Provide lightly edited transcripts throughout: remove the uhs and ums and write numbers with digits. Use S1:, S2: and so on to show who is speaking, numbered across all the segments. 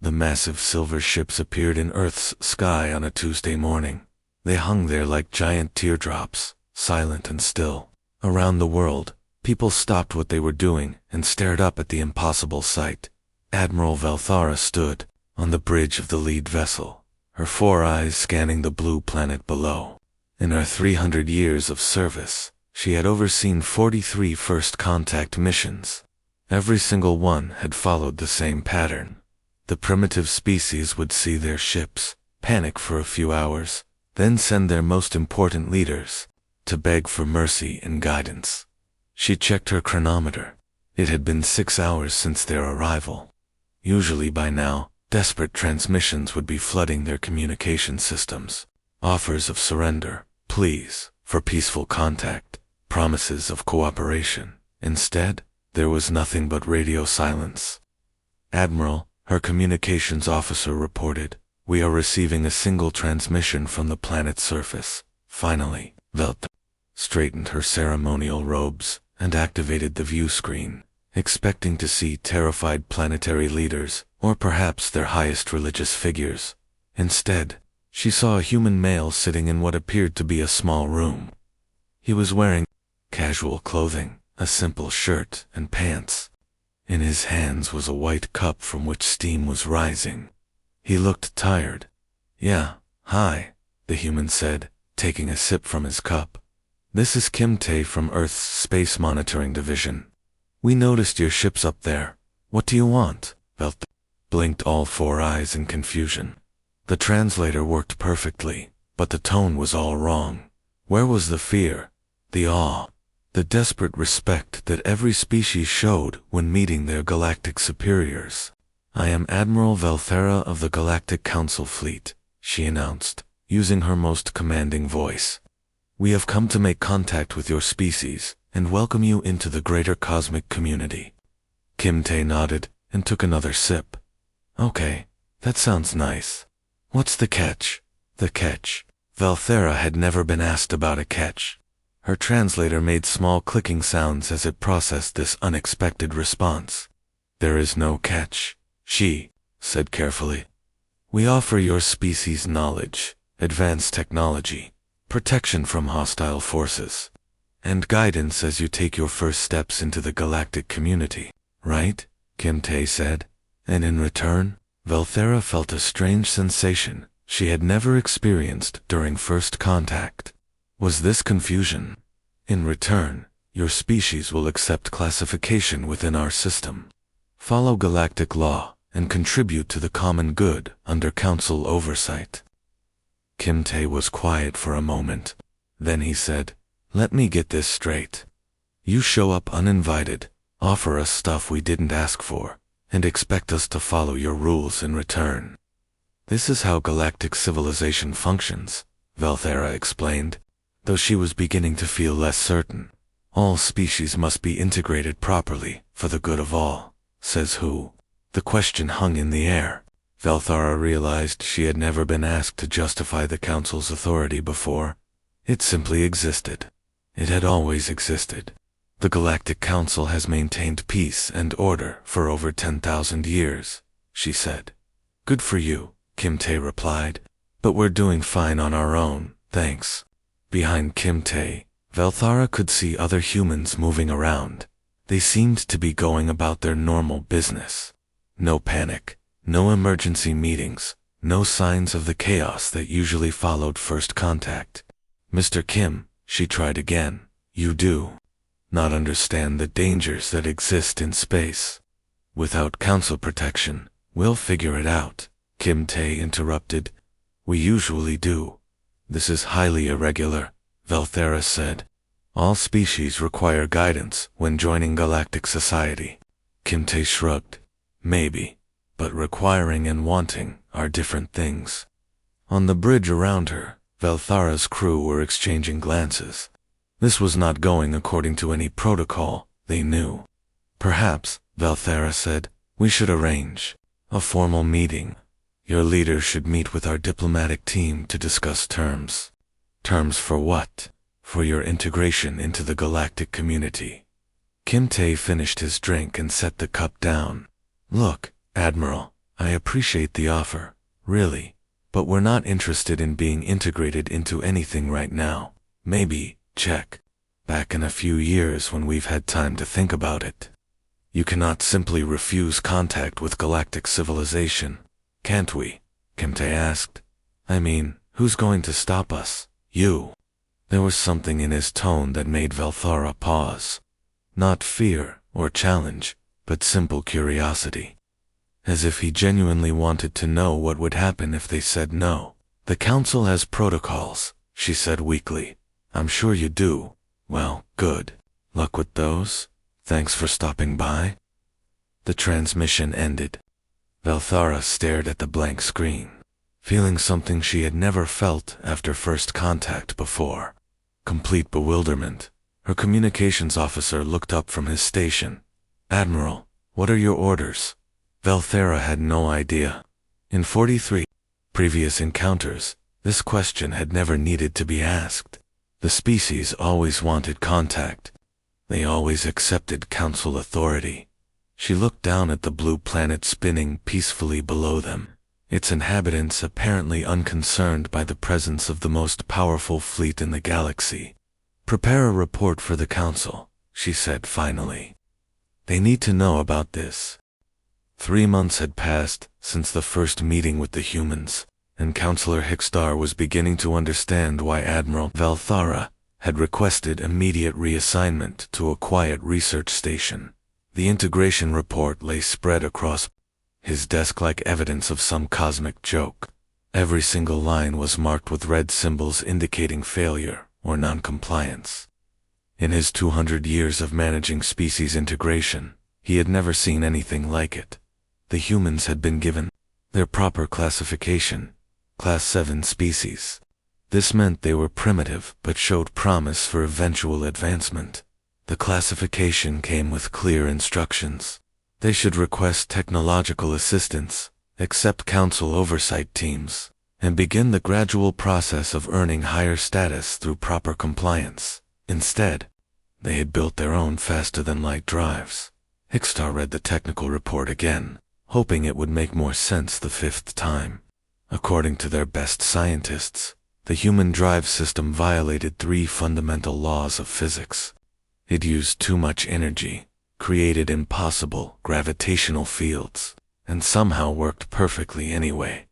S1: The massive silver ships appeared in Earth's sky on a Tuesday morning. They hung there like giant teardrops, silent and still. Around the world, people stopped what they were doing and stared up at the impossible sight. Admiral Valthara stood on the bridge of the lead vessel, her 4 eyes scanning the blue planet below. In her 300 years of service, she had overseen 43 first contact missions. Every single one had followed the same pattern. The primitive species would see their ships, panic for a few hours, then send their most important leaders to beg for mercy and guidance. She checked her chronometer. It had been 6 hours since their arrival. Usually by now, desperate transmissions would be flooding their communication systems. Offers of surrender, pleas for peaceful contact, promises of cooperation. Instead, there was nothing but radio silence. "Admiral," her communications officer reported, "we are receiving a single transmission from the planet's surface." Finally, Velta straightened her ceremonial robes and activated the view screen, expecting to see terrified planetary leaders or perhaps their highest religious figures. Instead, she saw a human male sitting in what appeared to be a small room. He was wearing casual clothing, a simple shirt and pants. In his hands was a white cup from which steam was rising. He looked tired. "Yeah, hi," the human said, taking a sip from his cup. "This is Kim Tae from Earth's Space Monitoring Division. We noticed your ship's up there. What do you want?" Velta blinked all 4 eyes in confusion. The translator worked perfectly, but the tone was all wrong. Where was the fear, the awe, the desperate respect that every species showed when meeting their galactic superiors? "I am Admiral Valthara of the Galactic Council Fleet," she announced, using her most commanding voice. "We have come to make contact with your species and welcome you into the greater cosmic community." Kim Tae nodded and took another sip. "Okay, that sounds nice. What's the catch?" The catch. Valthara had never been asked about a catch. Her translator made small clicking sounds as it processed this unexpected response. "There is no catch," she said carefully. "We offer your species knowledge, advanced technology, protection from hostile forces, and guidance as you take your first steps into the galactic community, right?" Kim Tae said. And in return, Valthara felt a strange sensation she had never experienced during first contact. Was this confusion? "In return, your species will accept classification within our system, follow galactic law, and contribute to the common good under council oversight." Kim Tae was quiet for a moment. Then he said, "Let me get this straight. You show up uninvited, offer us stuff we didn't ask for, and expect us to follow your rules in return." "This is how galactic civilization functions," Valthara explained, though she was beginning to feel less certain. "All species must be integrated properly for the good of all. Says who?" The question hung in the air. Valthara realized she had never been asked to justify the Council's authority before. It simply existed. It had always existed. The Galactic Council has maintained peace and order for over 10,000 years, she said. "Good for you," Kim Tae replied, "but we're doing fine on our own, thanks." Behind Kim Tae, Valthara could see other humans moving around. They seemed to be going about their normal business. No panic, no emergency meetings, no signs of the chaos that usually followed first contact. "Mr. Kim," she tried again, "you do not understand the dangers that exist in space. Without council protection, we'll figure it out," Kim Tae interrupted. "We usually do." "This is highly irregular," Valthara said. "All species require guidance when joining galactic society." Kim Tae shrugged. "Maybe, but requiring and wanting are different things." On the bridge around her, Valthara's crew were exchanging glances. This was not going according to any protocol, they knew. "Perhaps," Valthara said, "we should arrange a formal meeting. Your leader should meet with our diplomatic team to discuss terms." "Terms for what?" "For your integration into the galactic community." Kim Tae finished his drink and set the cup down. "Look, Admiral, I appreciate the offer, really, but we're not interested in being integrated into anything right now. Maybe, check, back in a few years when we've had time to think about it. You cannot simply refuse contact with galactic civilization, can't we? Kemte asked. I mean, who's going to stop us? You. There was something in his tone that made Velthara pause. Not fear or challenge, but simple curiosity. As if he genuinely wanted to know what would happen if they said no. The council has protocols, she said weakly. I'm sure you do. Well, good. Luck with those? Thanks for stopping by. The transmission ended. Velthara stared at the blank screen, feeling something she had never felt after first contact before. Complete bewilderment. Her communications officer looked up from his station. Admiral, what are your orders? Velthara had no idea. In 43 previous encounters, this question had never needed to be asked. The species always wanted contact. They always accepted council authority. She looked down at the blue planet spinning peacefully below them, its inhabitants apparently unconcerned by the presence of the most powerful fleet in the galaxy. Prepare a report for the council, she said finally. They need to know about this. 3 months had passed since the first meeting with the humans, and Counselor Hickstar was beginning to understand why Admiral Velthara had requested immediate reassignment to a quiet research station. The integration report lay spread across his desk like evidence of some cosmic joke. Every single line was marked with red symbols indicating failure or non-compliance. In his 200 years of managing species integration, he had never seen anything like it. The humans had been given their proper classification, Class 7 species. This meant they were primitive but showed promise for eventual advancement. The classification came with clear instructions. They should request technological assistance, accept council oversight teams, and begin the gradual process of earning higher status through proper compliance. Instead, they had built their own faster-than-light drives. Hickstar read the technical report again, hoping it would make more sense the 5th time. According to their best scientists, the human drive system violated 3 fundamental laws of physics. It used too much energy, created impossible gravitational fields, and somehow worked perfectly anyway.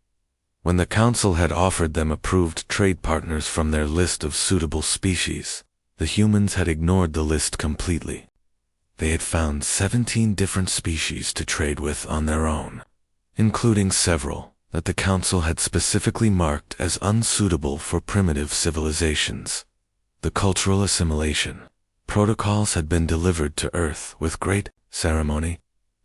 S1: When the council had offered them approved trade partners from their list of suitable species, the humans had ignored the list completely. They had found 17 different species to trade with on their own, including several that the council had specifically marked as unsuitable for primitive civilizations. The cultural assimilation protocols had been delivered to Earth with great ceremony.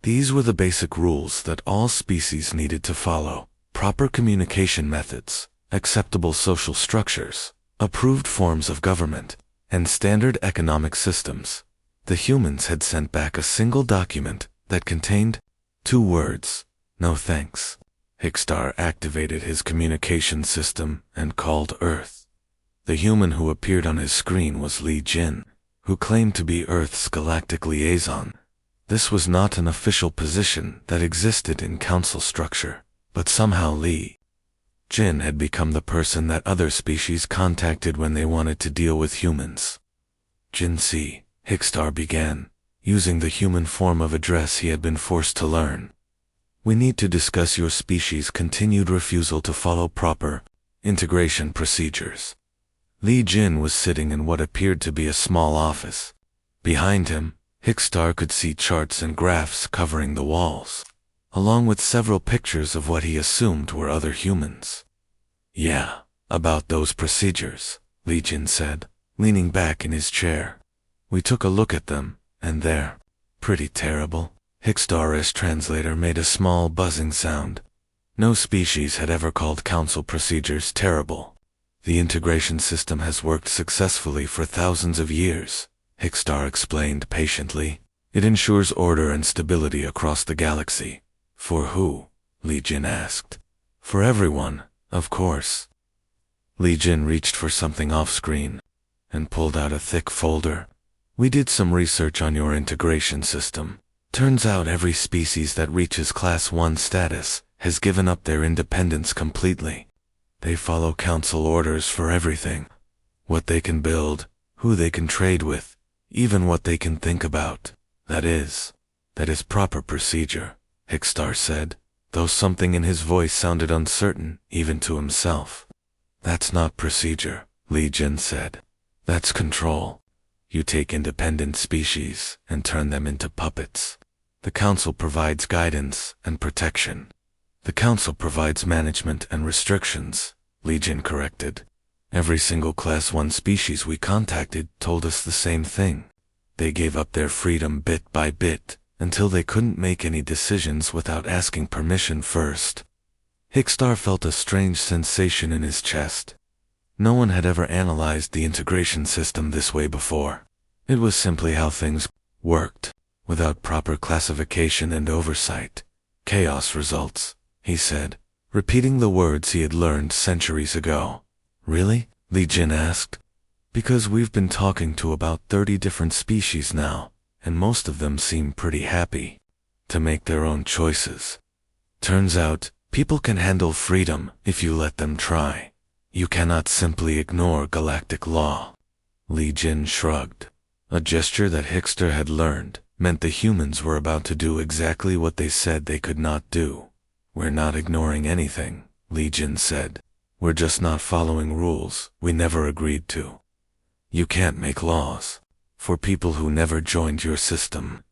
S1: These were the basic rules that all species needed to follow: proper communication methods, acceptable social structures, approved forms of government, and standard economic systems. The humans had sent back a single document that contained 2 words: no thanks. Hickstar activated his communication system and called Earth. The human who appeared on his screen was Li Jin, who claimed to be Earth's galactic liaison. This was not an official position that existed in council structure, but somehow Li Jin had become the person that other species contacted when they wanted to deal with humans. Jinsi, Hickstar began, using the human form of address he had been forced to learn. We need to discuss your species' continued refusal to follow proper integration procedures. Li Jin was sitting in what appeared to be a small office. Behind him, Hickstar could see charts and graphs covering the walls, along with several pictures of what he assumed were other humans. Yeah, about those procedures, Li Jin said, leaning back in his chair. We took a look at them, and they're pretty terrible. Hickstar's translator made a small buzzing sound. No species had ever called council procedures terrible. The integration system has worked successfully for thousands of years, Hickstar explained patiently. It ensures order and stability across the galaxy. For who? Li Jin asked. For everyone, of course. Li Jin reached for something off-screen and pulled out a thick folder. We did some research on your integration system. Turns out every species that reaches Class 1 status has given up their independence completely. They follow council orders for everything. What they can build, who they can trade with, even what they can think about. That is proper procedure, Hickstar said, though something in his voice sounded uncertain, even to himself. That's not procedure, Li Jin said. That's control. You take independent species and turn them into puppets. The council provides guidance and protection. The council provides management and restrictions, Li Jin corrected. Every single Class 1 species we contacted told us the same thing. They gave up their freedom bit by bit, until they couldn't make any decisions without asking permission first. Hickstar felt a strange sensation in his chest. No one had ever analyzed the integration system this way before. It was simply how things worked, without proper classification and oversight. Chaos results, he said, repeating the words he had learned centuries ago. Really? Li Jin asked. Because we've been talking to about 30 different species now, and most of them seem pretty happy to make their own choices. Turns out, people can handle freedom if you let them try. You cannot simply ignore galactic law. Li Jin shrugged. A gesture that Hickstar had learned meant the humans were about to do exactly what they said they could not do. We're not ignoring anything, Li Jin said. We're just not following rules we never agreed to. You can't make laws for people who never joined your system.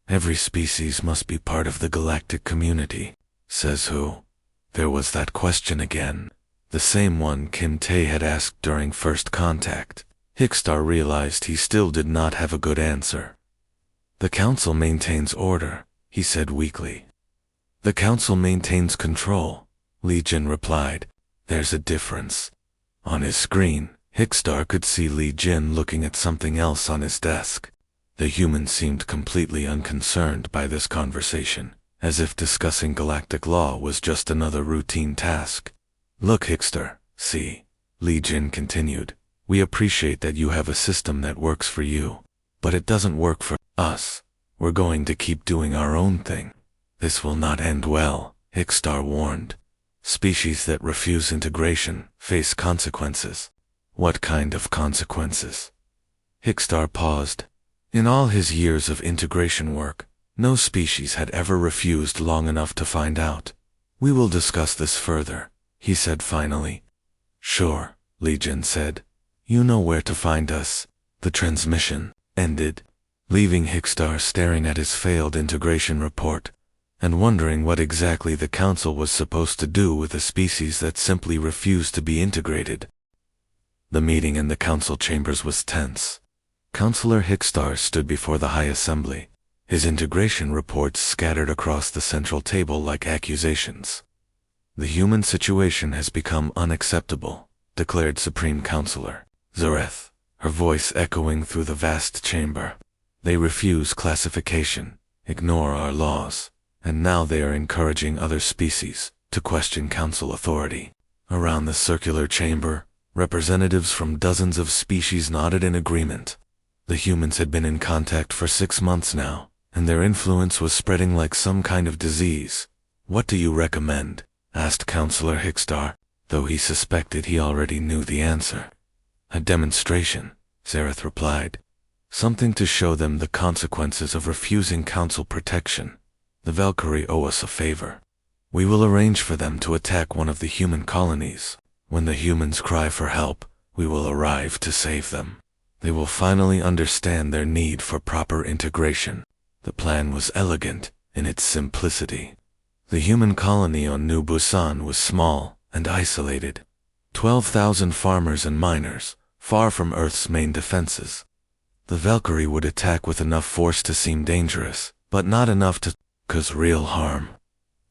S1: Every species must be part of the galactic community. Says who? There was that question again. The same one Kim Tae had asked during first contact. Hickstar realized he still did not have a good answer. The council maintains order, he said weakly. The council maintains control, Li Jin replied. There's a difference. On his screen, Hickstar could see Li Jin looking at something else on his desk. The human seemed completely unconcerned by this conversation, as if discussing galactic law was just another routine task. Look, Hickstar, see, Li Jin continued. We appreciate that you have a system that works for you, but it doesn't work for us. We're going to keep doing our own thing. This will not end well, Hickstar warned. Species that refuse integration face consequences. What kind of consequences? Hickstar paused. In all his years of integration work, no species had ever refused long enough to find out. We will discuss this further, he said finally. Sure, Li Jin said. You know where to find us. The transmission ended, leaving Hickstar staring at his failed integration report, and wondering what exactly the council was supposed to do with a species that simply refused to be integrated. The meeting in the council chambers was tense. Councillor Hickstar stood before the High Assembly, his integration reports scattered across the central table like accusations. The human situation has become unacceptable, declared Supreme Councillor Zareth, her voice echoing through the vast chamber. They refuse classification, ignore our laws, and now they are encouraging other species to question council authority. Around the circular chamber, representatives from dozens of species nodded in agreement. The humans had been in contact for 6 months now, and their influence was spreading like some kind of disease. What do you recommend? Asked Councillor Hickstar, though he suspected he already knew the answer. A demonstration, Zareth replied. Something to show them the consequences of refusing council protection. The Valkyrie owe us a favor. We will arrange for them to attack one of the human colonies. When the humans cry for help, we will arrive to save them. They will finally understand their need for proper integration. The plan was elegant in its simplicity. The human colony on New Busan was small and isolated. 12,000 farmers and miners, far from Earth's main defenses. The Valkyrie would attack with enough force to seem dangerous, but not enough to cause real harm.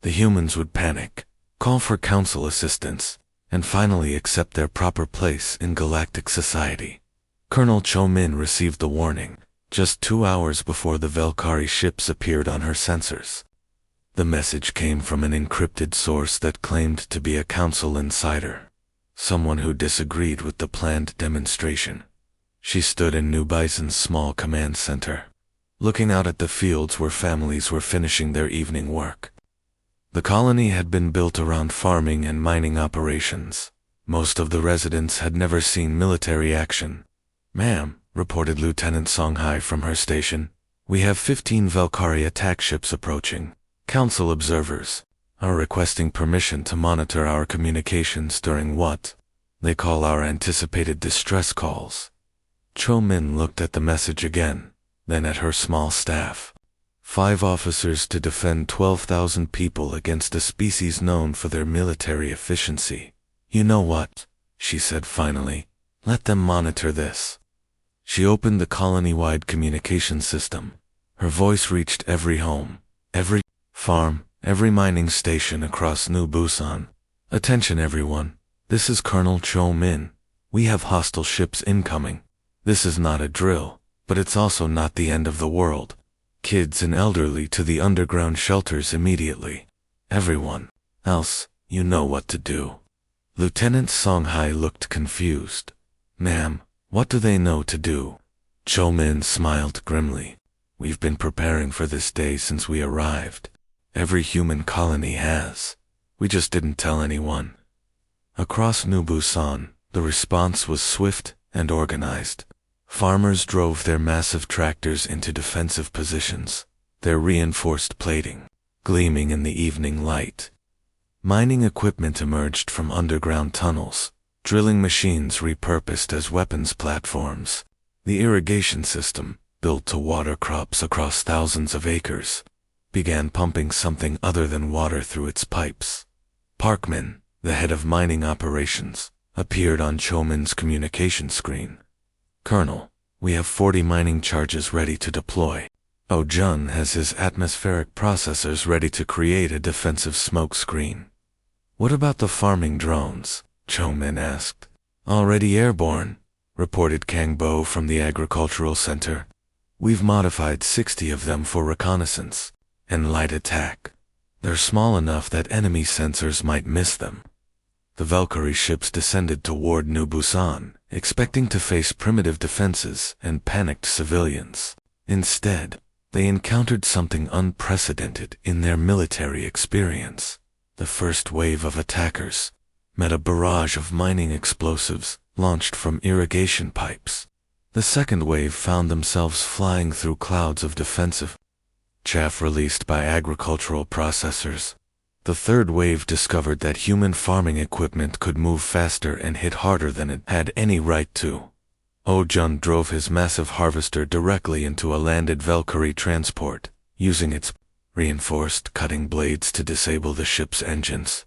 S1: The humans would panic, call for council assistance, and finally accept their proper place in galactic society. Colonel Cho Min received the warning just 2 hours before the Valkyrie ships appeared on her sensors. The message came from an encrypted source that claimed to be a council insider, someone who disagreed with the planned demonstration. She stood in New Bison's small command center, looking out at the fields where families were finishing their evening work. The colony had been built around farming and mining operations. Most of the residents had never seen military action. "Ma'am," reported Lieutenant Songhai from her station, "we have 15 Valkyrie attack ships approaching. Council observers are requesting permission to monitor our communications during what they call our anticipated distress calls." Cho Min looked at the message again, then at her small staff. 5 officers to defend 12,000 people against a species known for their military efficiency. "You know what?" she said finally. "Let them monitor this." She opened the colony-wide communication system. Her voice reached every home, every farm, every mining station across New Busan. "Attention everyone. This is Colonel Cho Min. We have hostile ships incoming. This is not a drill, but it's also not the end of the world. Kids and elderly to the underground shelters immediately. Everyone else, you know what to do." Lieutenant Songhai looked confused. "Ma'am, what do they know to do?" Cho Min smiled grimly. "We've been preparing for this day since we arrived. Every human colony has. We just didn't tell anyone." Across New Busan, the response was swift and organized. Farmers drove their massive tractors into defensive positions, their reinforced plating gleaming in the evening light. Mining equipment emerged from underground tunnels, drilling machines repurposed as weapons platforms. The irrigation system, built to water crops across thousands of acres, began pumping something other than water through its pipes. Parkman, the head of mining operations, appeared on Cho Min's communication screen. "Colonel, we have 40 mining charges ready to deploy. Oh Jun has his atmospheric processors ready to create a defensive smoke screen." "What about the farming drones?" Cho Min asked. "Already airborne," reported Kang Bo from the agricultural center. "We've modified 60 of them for reconnaissance and light attack. They're small enough that enemy sensors might miss them." The Valkyrie ships descended toward New Busan, expecting to face primitive defenses and panicked civilians. Instead, they encountered something unprecedented in their military experience. The first wave of attackers met a barrage of mining explosives launched from irrigation pipes. The second wave found themselves flying through clouds of defensive chaff released by agricultural processors. The third wave discovered that human farming equipment could move faster and hit harder than it had any right to. Oh Jun drove his massive harvester directly into a landed Valkyrie transport, using its reinforced cutting blades to disable the ship's engines.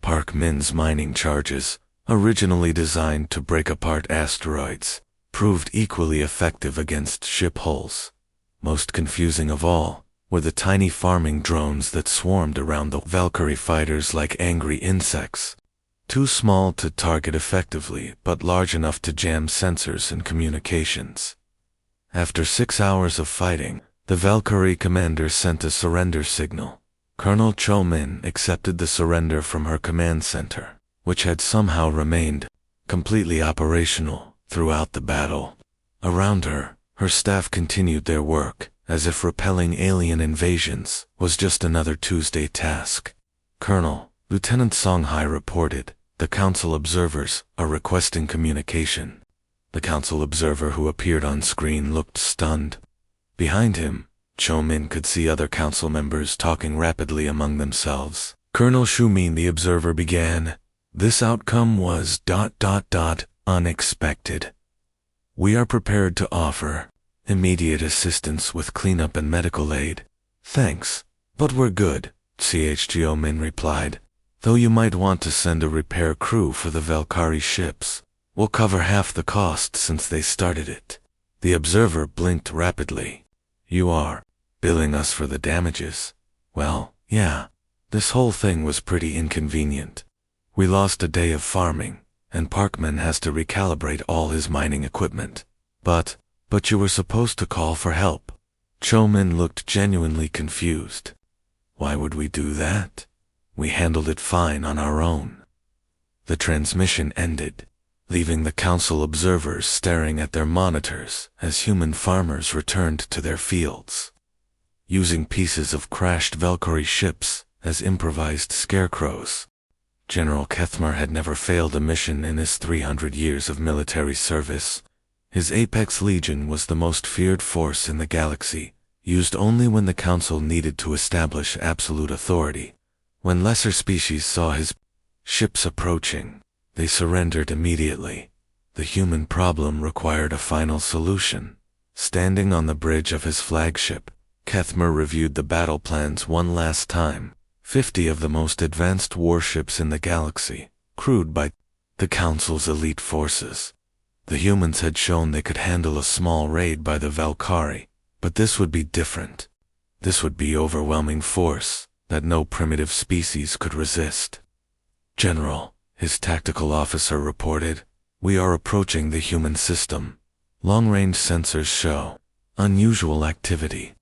S1: Park Min's mining charges, originally designed to break apart asteroids, proved equally effective against ship hulls. Most confusing of all were the tiny farming drones that swarmed around the Valkyrie fighters like angry insects. Too small to target effectively, but large enough to jam sensors and communications. After 6 hours of fighting, the Valkyrie commander sent a surrender signal. Colonel Cho Min accepted the surrender from her command center, which had somehow remained completely operational throughout the battle. Around her, her staff continued their work, as if repelling alien invasions was just another Tuesday task. "Colonel," Lieutenant Songhai reported, "the council observers are requesting communication." The council observer who appeared on screen looked stunned. Behind him, Cho Min could see other council members talking rapidly among themselves. "Colonel Shu Min," the observer began, "this outcome was ... unexpected. We are prepared to offer immediate assistance with cleanup and medical aid." "Thanks, but we're good," Cho Min replied. "Though you might want to send a repair crew for the Valkyrie ships. We'll cover half the cost since they started it." The observer blinked rapidly. "You are billing us for the damages?" "Well, yeah. This whole thing was pretty inconvenient. We lost a day of farming, and Parkman has to recalibrate all his mining equipment. But you were supposed to call for help." Cho Min looked genuinely confused. "Why would we do that? We handled it fine on our own." The transmission ended, leaving the council observers staring at their monitors as human farmers returned to their fields. Using pieces of crashed Valkyrie ships as improvised scarecrows. General Kethmer had never failed a mission in his 300 years of military service. His Apex Legion was the most feared force in the galaxy, used only when the Council needed to establish absolute authority. When lesser species saw his ships approaching, they surrendered immediately. The human problem required a final solution. Standing on the bridge of his flagship, Kethmer reviewed the battle plans one last time. 50 of the most advanced warships in the galaxy, crewed by the Council's elite forces. The humans had shown they could handle a small raid by the Valkyrie, but this would be different. This would be overwhelming force that no primitive species could resist. General, his tactical officer reported, we are approaching the human system. Long-range sensors show unusual activity.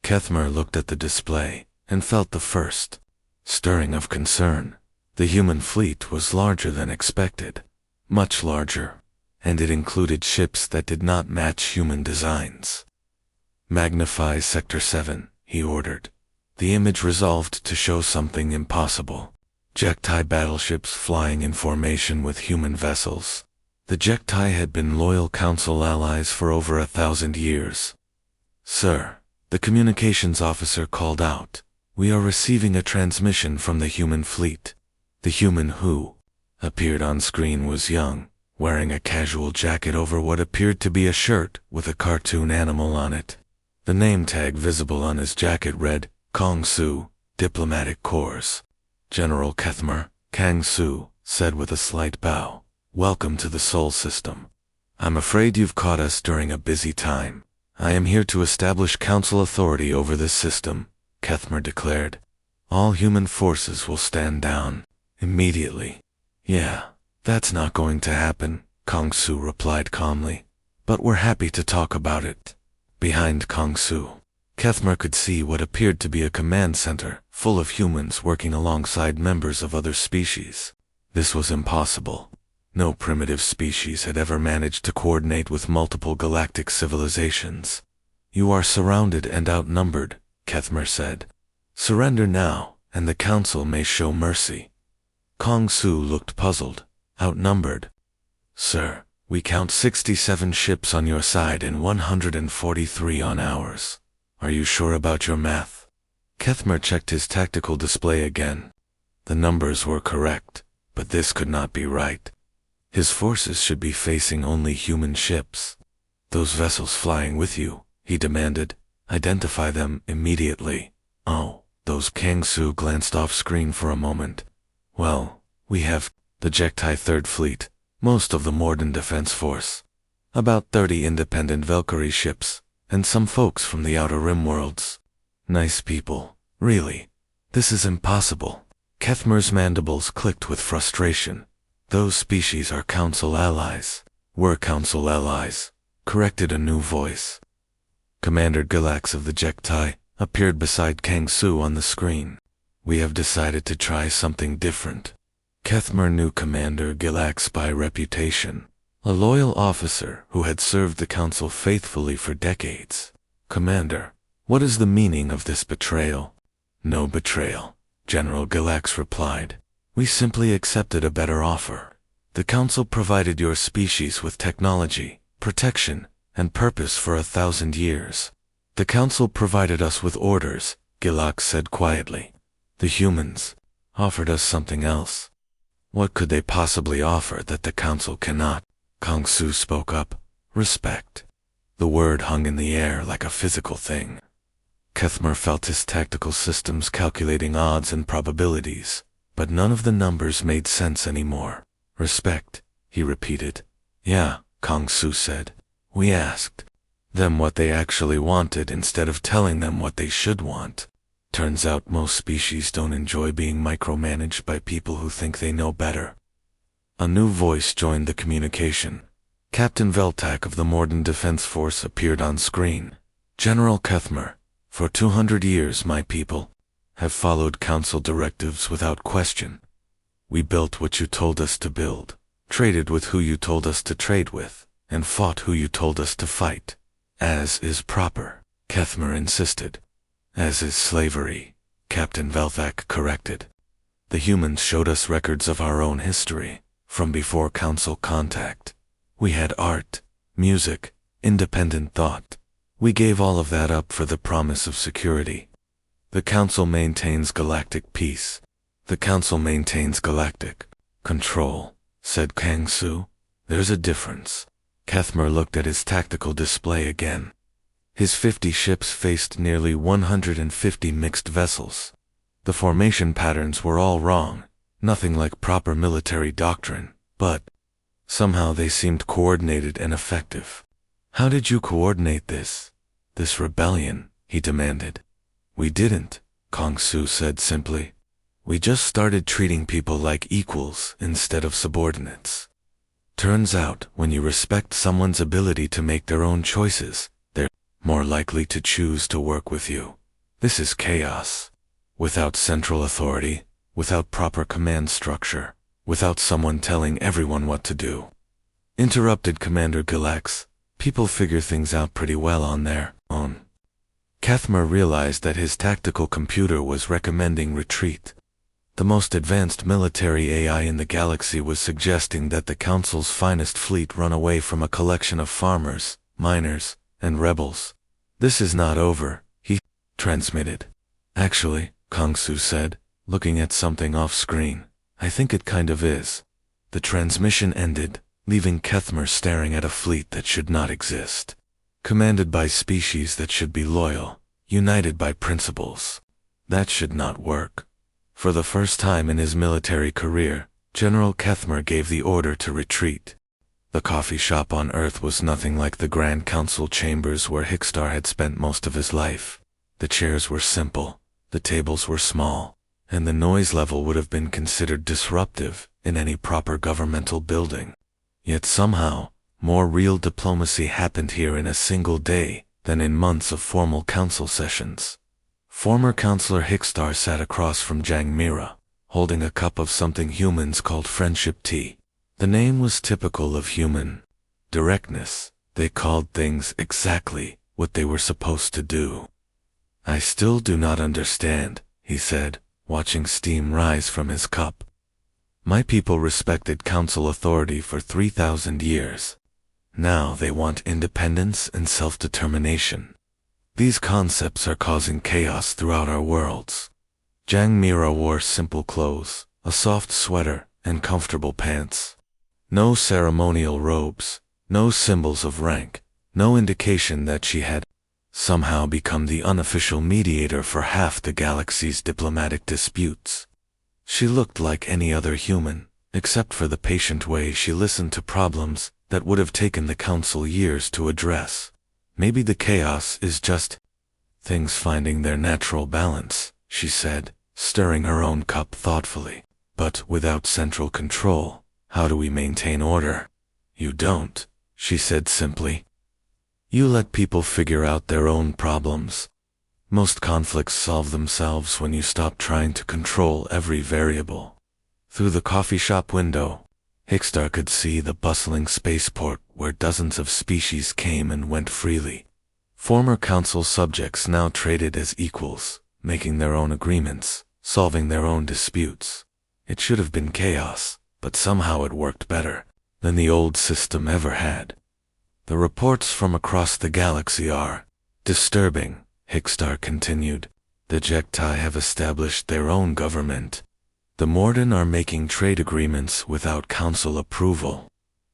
S1: Kethmer looked at the display and felt the first stirring of concern. The human fleet was larger than expected, much larger, and it included ships that did not match human designs. Magnify Sector 7, he ordered. The image resolved to show something impossible. Jektai battleships flying in formation with human vessels. The Jektai had been loyal Council allies for over 1,000 years. Sir, the communications officer called out, we are receiving a transmission from the human fleet. The human who appeared on screen was young, wearing a casual jacket over what appeared to be a shirt with a cartoon animal on it. The name tag visible on his jacket read, Kang Su, Diplomatic Corps. General Kethmer, Kang Su, said with a slight bow, welcome to the Sol System. I'm afraid you've caught us during a busy time. I am here to establish Council authority over this system, Kethmer declared. All human forces will stand down immediately. Yeah, that's not going to happen, Kang Su replied calmly. But we're happy to talk about it. Behind Kang Su, Kethmer could see what appeared to be a command center full of humans working alongside members of other species. This was impossible. No primitive species had ever managed to coordinate with multiple galactic civilizations. You are surrounded and outnumbered, Kethmer said. Surrender now, and the Council may show mercy. Kang Su looked puzzled. Outnumbered? Sir, we count 67 ships on your side and 143 on ours. Are you sure about your math? Kethmer checked his tactical display again. The numbers were correct, but this could not be right. His forces should be facing only human ships. Those vessels flying with you, he demanded. Identify them immediately. Oh, those. Kang Su glanced off screen for a moment. Well, we have the Jektai 3rd Fleet, most of the Morden Defense Force, about 30 independent Valkyrie ships, and some folks from the Outer Rim worlds. Nice people, really. This is impossible. Kethmer's mandibles clicked with frustration. Those species are Council allies. We're Council allies, corrected a new voice. Commander Galax of the Jektai appeared beside Kang Su on the screen. We have decided to try something different. Kethmer knew Commander Galax by reputation, a loyal officer who had served the Council faithfully for decades. Commander, what is the meaning of this betrayal? No betrayal, General Galax replied. We simply accepted a better offer. The Council provided your species with technology, protection, and purpose for 1,000 years. The Council provided us with orders, Galax said quietly. The humans offered us something else. What could they possibly offer that the Council cannot? Kang Su spoke up. Respect. The word hung in the air like a physical thing. Kethmer felt his tactical systems calculating odds and probabilities, but none of the numbers made sense anymore. Respect, he repeated. Yeah, Kang Su said. We asked them what they actually wanted instead of telling them what they should want. Turns out most species don't enjoy being micromanaged by people who think they know better. A new voice joined the communication. Captain Veltak of the Morden Defense Force appeared on screen. General Kethmer, for 200 years my people have followed Council directives without question. We built what you told us to build, traded with who you told us to trade with, and fought who you told us to fight. As is proper, Kethmer insisted. As is slavery, Captain Velthak corrected. The humans showed us records of our own history, from before Council contact. We had art, music, independent thought. We gave all of that up for the promise of security. The Council maintains galactic peace. The Council maintains galactic control, said Kang Su. There's a difference. Kethmer looked at his tactical display again. His 50 ships faced nearly 150 mixed vessels. The formation patterns were all wrong, nothing like proper military doctrine, but somehow they seemed coordinated and effective. How did you coordinate this rebellion? He demanded. We didn't, Kang Su said simply. We just started treating people like equals instead of subordinates. Turns out, when you respect someone's ability to make their own choices, they're more likely to choose to work with you. This is chaos. Without central authority, without proper command structure, without someone telling everyone what to do. Interrupted Commander Galax. People figure things out pretty well on their own. Kethmer realized that his tactical computer was recommending retreat. The most advanced military AI in the galaxy was suggesting that the Council's finest fleet run away from a collection of farmers, miners, and rebels. This is not over, he transmitted. Actually, Kang Su said, looking at something off-screen. I think it kind of is. The transmission ended, leaving Kethmer staring at a fleet that should not exist. Commanded by species that should be loyal, united by principles. That should not work. For the first time in his military career, General Kethmer gave the order to retreat. The coffee shop on Earth was nothing like the Grand Council chambers where Hickstar had spent most of his life. The chairs were simple, the tables were small, and the noise level would have been considered disruptive in any proper governmental building. Yet somehow, more real diplomacy happened here in a single day than in months of formal council sessions. Former Councillor Hickstar sat across from Jang Mira, holding a cup of something humans called friendship tea. The name was typical of human directness. They called things exactly what they were supposed to do. I still do not understand, he said, watching steam rise from his cup. My people respected council authority for 3,000 years. Now they want independence and self-determination. These concepts are causing chaos throughout our worlds. Jang Mira wore simple clothes, a soft sweater, and comfortable pants. No ceremonial robes, no symbols of rank, no indication that she had somehow become the unofficial mediator for half the galaxy's diplomatic disputes. She looked like any other human, except for the patient way she listened to problems that would have taken the council years to address. Maybe the chaos is just things finding their natural balance, she said, stirring her own cup thoughtfully. But without central control, how do we maintain order? You don't, she said simply. You let people figure out their own problems. Most conflicts solve themselves when you stop trying to control every variable. Through the coffee shop window, Hickstar could see the bustling spaceport where dozens of species came and went freely. Former council subjects now traded as equals, making their own agreements, solving their own disputes. It should have been chaos, but somehow it worked better than the old system ever had. The reports from across the galaxy are disturbing, Hickstar continued. The Jektai have established their own government. The Morden are making trade agreements without council approval.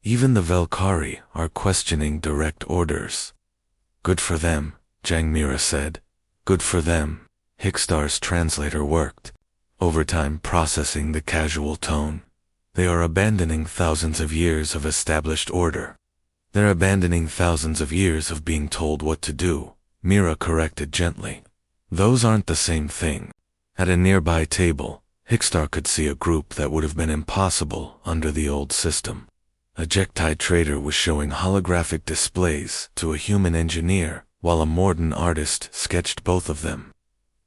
S1: Even the Velkari are questioning direct orders. Good for them, Jang Mira said. Good for them. Hickstar's translator worked overtime processing the casual tone. They are abandoning thousands of years of established order. They're abandoning thousands of years of being told what to do, Mira corrected gently. Those aren't the same thing. At a nearby table, Hickstar could see a group that would have been impossible under the old system. A Jektai trader was showing holographic displays to a human engineer, while a Morden artist sketched both of them.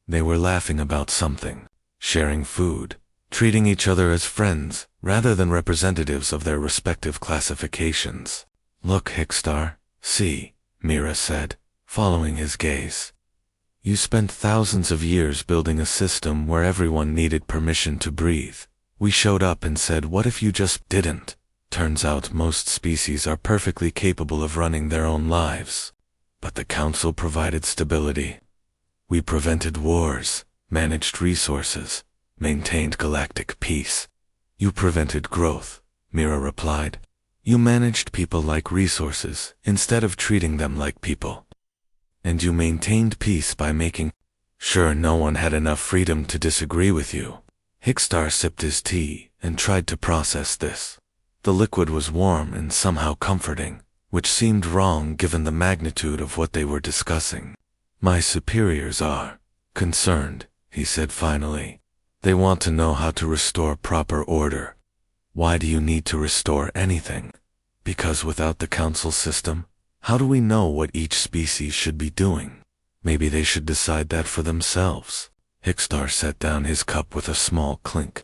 S1: They were laughing about something, sharing food, treating each other as friends, rather than representatives of their respective classifications. Look, Hickstar, see, Mira said, following his gaze. You spent thousands of years building a system where everyone needed permission to breathe. We showed up and said, what if you just didn't? Turns out most species are perfectly capable of running their own lives. But the Council provided stability. We prevented wars, managed resources, maintained galactic peace. You prevented growth, Mira replied. You managed people like resources instead of treating them like people. And you maintained peace by making sure no one had enough freedom to disagree with you. Hickstar sipped his tea and tried to process this. The liquid was warm and somehow comforting, which seemed wrong given the magnitude of what they were discussing. My superiors are concerned, he said finally. They want to know how to restore proper order. Why do you need to restore anything? Because without the Council system, how do we know what each species should be doing? Maybe they should decide that for themselves. Hickstar set down his cup with a small clink.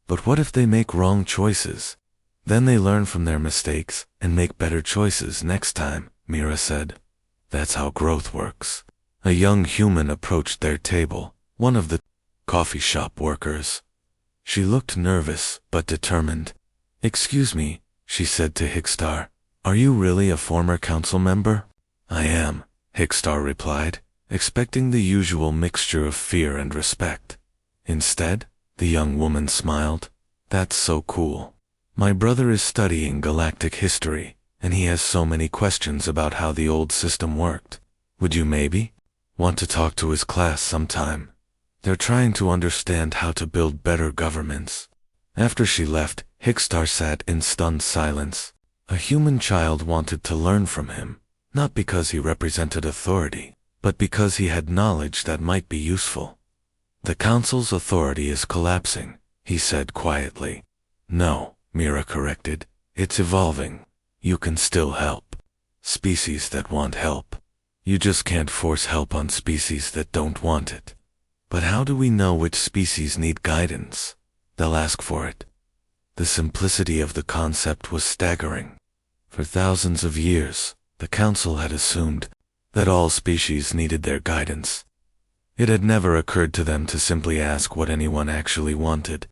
S1: But what if they make wrong choices? Then they learn from their mistakes and make better choices next time, Mira said. That's how growth works. A young human approached their table, one of the coffee shop workers. She looked nervous but determined. Excuse me, she said to Hickstar. Are you really a former council member? I am, Hickstar replied, expecting the usual mixture of fear and respect. Instead, the young woman smiled. That's so cool. My brother is studying galactic history, and he has so many questions about how the old system worked. Would you maybe want to talk to his class sometime? They're trying to understand how to build better governments. After she left, Hickstar sat in stunned silence. A human child wanted to learn from him, not because he represented authority, but because he had knowledge that might be useful. The Council's authority is collapsing, he said quietly. No, Mira corrected. It's evolving. You can still help. Species that want help. You just can't force help on species that don't want it. But how do we know which species need guidance? They'll ask for it. The simplicity of the concept was staggering. For thousands of years, the Council had assumed that all species needed their guidance. It had never occurred to them to simply ask what anyone actually wanted.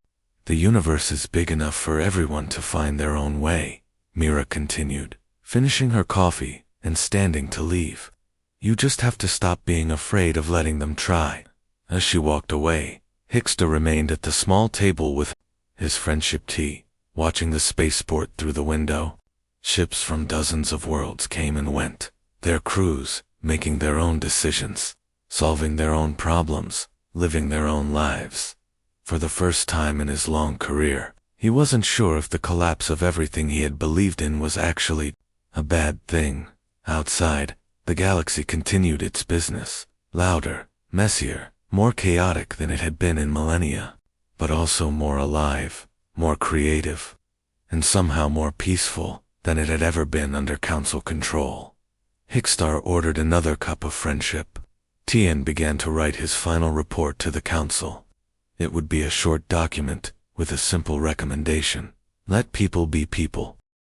S1: The universe is big enough for everyone to find their own way, Mira continued, finishing her coffee and standing to leave. You just have to stop being afraid of letting them try. As she walked away, Hickstar remained at the small table with his friendship tea, watching the spaceport through the window. Ships from dozens of worlds came and went, their crews making their own decisions, solving their own problems, living their own lives. For the first time in his long career, he wasn't sure if the collapse of everything he had believed in was actually a bad thing. Outside, the galaxy continued its business, louder, messier, more chaotic than it had been in millennia, but also more alive, more creative, and somehow more peaceful than it had ever been under Council control. Hickstar ordered another cup of friendship. Tien began to write his final report to the Council. It would be a short document with a simple recommendation. Let people be people.